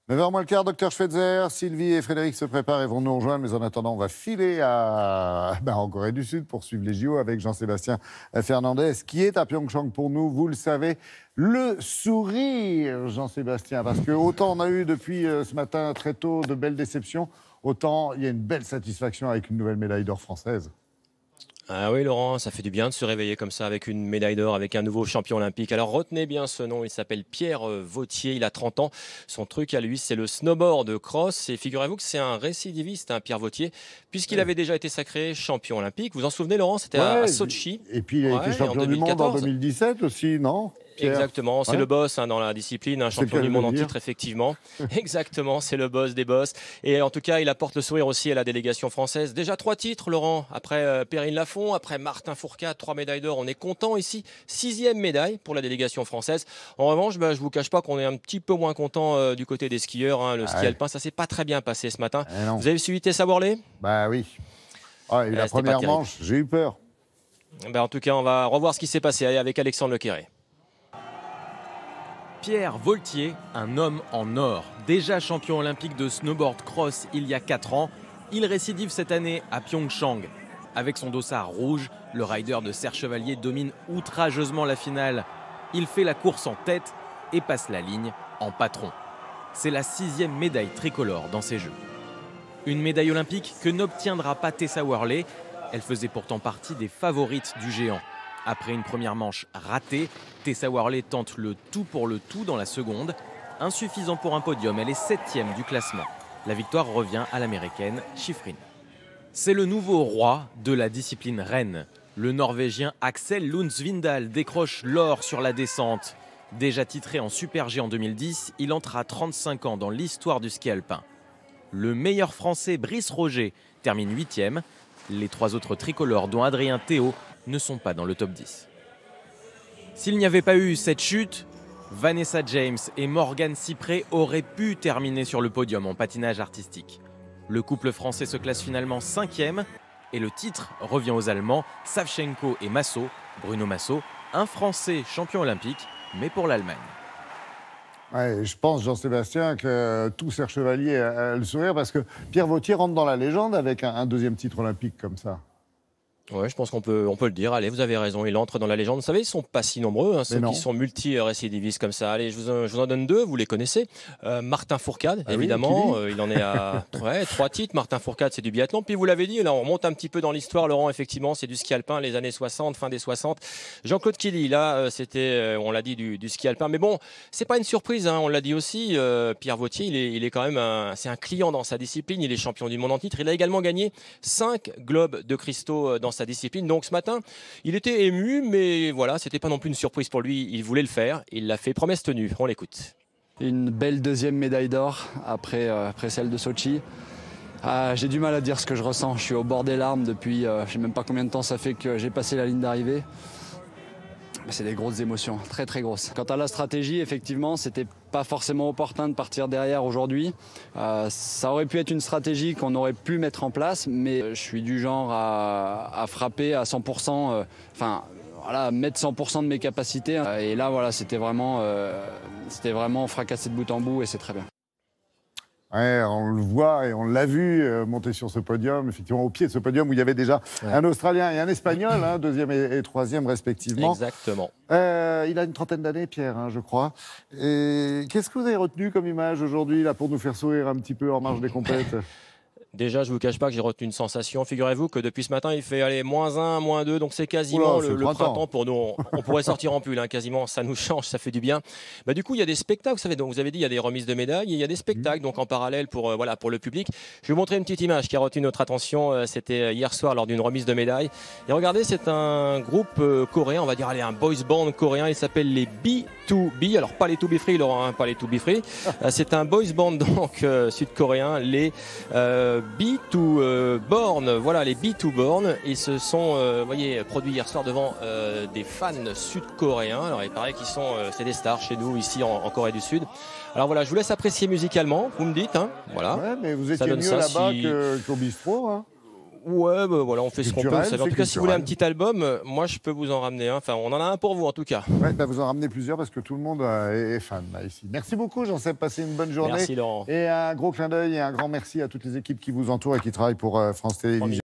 9h moins le quart, Dr Schweitzer, Sylvie et Frédéric se préparent et vont nous rejoindre. Mais en attendant, on va filer en Corée du Sud pour suivre les JO avec Jean-Sébastien Fernandez, qui est à Pyeongchang pour nous. Vous le savez, le sourire, Jean-Sébastien. Parce que autant on a eu depuis ce matin très tôt de belles déceptions, autant il y a une belle satisfaction avec une nouvelle médaille d'or française. Ah oui, Laurent, ça fait du bien de se réveiller comme ça avec une médaille d'or, avec un nouveau champion olympique. Alors retenez bien ce nom, il s'appelle Pierre Vauthier, il a 30 ans. Son truc à lui, c'est le snowboard cross. Et figurez-vous que c'est un récidiviste, Pierre Vauthier, puisqu'il avait déjà été sacré champion olympique. Vous en souvenez, Laurent, c'était à Sochi. Et puis il a été champion du monde en 2017 aussi, non ? Pierre. Exactement, c'est le boss dans la discipline, un champion du monde en titre, effectivement. Exactement, c'est le boss des boss. Et en tout cas, il apporte le sourire aussi à la délégation française. Déjà 3 titres, Laurent, après Perrine Lafont, après Martin Fourcade, 3 médailles d'or. On est content ici. 6e médaille pour la délégation française. En revanche, je ne vous cache pas qu'on est un petit peu moins content du côté des skieurs. Le ski alpin, ça s'est pas très bien passé ce matin. Vous avez suivi Tessa Worley ? Bah oui. Et la première manche, j'ai eu peur. En tout cas, on va revoir ce qui s'est passé avec Alexandre Lequéré. Pierre Vauthier, un homme en or. Déjà champion olympique de snowboard cross il y a 4 ans, il récidive cette année à Pyeongchang. Avec son dossard rouge, le rider de Serre Chevalier domine outrageusement la finale. Il fait la course en tête et passe la ligne en patron. C'est la 6e médaille tricolore dans ces Jeux. Une médaille olympique que n'obtiendra pas Tessa Worley. Elle faisait pourtant partie des favorites du géant. Après une première manche ratée, Tessa Worley tente le tout pour le tout dans la seconde. Insuffisant pour un podium, elle est 7e du classement. La victoire revient à l'américaine Shiffrin. C'est le nouveau roi de la discipline reine. Le Norvégien Axel Lund Svindal décroche l'or sur la descente. Déjà titré en Super G en 2010, il entre à 35 ans dans l'histoire du ski alpin. Le meilleur français Brice Roger termine 8e. Les 3 autres tricolores, dont Adrien Théo, ne sont pas dans le top 10. S'il n'y avait pas eu cette chute, Vanessa James et Morgane Cypré auraient pu terminer sur le podium en patinage artistique. Le couple français se classe finalement 5e et le titre revient aux Allemands Savchenko et Massot. Bruno Massot, un Français champion olympique, mais pour l'Allemagne. Ouais, je pense, Jean-Sébastien, que tout Serre Chevalier a le sourire parce que Pierre Vauthier rentre dans la légende avec un 2e titre olympique comme ça. Oui, je pense qu'on peut le dire. Allez, vous avez raison, il entre dans la légende. Vous savez, ils ne sont pas si nombreux, ceux qui sont multi-récidivistes comme ça. Allez, je vous en donne 2, vous les connaissez. Martin Fourcade, évidemment, il en est à 3 titres. Martin Fourcade, c'est du biathlon. Puis vous l'avez dit, là, on remonte un petit peu dans l'histoire, Laurent, effectivement, c'est du ski alpin, les années 60, fin des 60. Jean-Claude Killy, là, c'était, on l'a dit, du ski alpin. Mais bon, c'est pas une surprise, on l'a dit aussi. Pierre Vauthier, il est quand même c'est un client dans sa discipline. Il est champion du monde en titre. Il a également gagné 5 globes de cristaux dans sa discipline. Donc ce matin, il était ému, mais voilà, c'était pas non plus une surprise pour lui. Il voulait le faire. Il l'a fait, promesse tenue. On l'écoute. Une belle 2e médaille d'or après celle de Sochi. J'ai du mal à dire ce que je ressens. Je suis au bord des larmes depuis, je sais même pas combien de temps ça fait que j'ai passé la ligne d'arrivée. Mais c'est des grosses émotions, très très grosses. Quant à la stratégie, effectivement, c'était pas forcément opportun de partir derrière aujourd'hui. Ça aurait pu être une stratégie qu'on aurait pu mettre en place, mais je suis du genre à frapper à 100%, mettre 100% de mes capacités. Et là, voilà, c'était vraiment fracassé de bout en bout et c'est très bien. Ouais, on le voit et on l'a vu monter sur ce podium, effectivement au pied de ce podium où il y avait déjà un Australien et un Espagnol, 2e et 3e respectivement. Exactement. Il a une 30aine d'années, Pierre, je crois. Et qu'est-ce que vous avez retenu comme image aujourd'hui là, pour nous faire sourire un petit peu en marge des compètes? Déjà, je ne vous cache pas que j'ai retenu une sensation. Figurez-vous que depuis ce matin, il fait -1, -2, donc c'est quasiment le printemps pour nous. On pourrait sortir en pull, quasiment, ça nous change, ça fait du bien. Du coup, il y a des spectacles, vous savez, donc vous avez dit, il y a des remises de médailles, et il y a des spectacles donc en parallèle pour le public. Je vais vous montrer une petite image qui a retenu notre attention, c'était hier soir lors d'une remise de médailles. Et regardez, c'est un groupe coréen, on va dire, un boys band coréen, il s'appelle les B2B, alors pas les To Be Free, Laurent, pas les To Be Free. C'est un boys band donc sud-coréen, les B2Born, voilà les B2Born, et se sont produits hier soir devant des fans sud-coréens. Alors il paraît qu'ils sont, c'est des stars chez nous ici en Corée du Sud. Alors voilà, je vous laisse apprécier musicalement, vous me dites, voilà. Ouais, mais vous étiez mieux là-bas qu'au bistrot, Ouais, bah, voilà, on fait ce qu'on peut. En tout cas, si vous voulez un petit album, moi je peux vous en ramener un. Enfin, on en a un pour vous en tout cas. Ouais, bah, vous en ramenez plusieurs parce que tout le monde est fan là, ici. Merci beaucoup, Jean-Seb. Passez une bonne journée. Merci Laurent. Et un gros clin d'œil et un grand merci à toutes les équipes qui vous entourent et qui travaillent pour France Télévisions.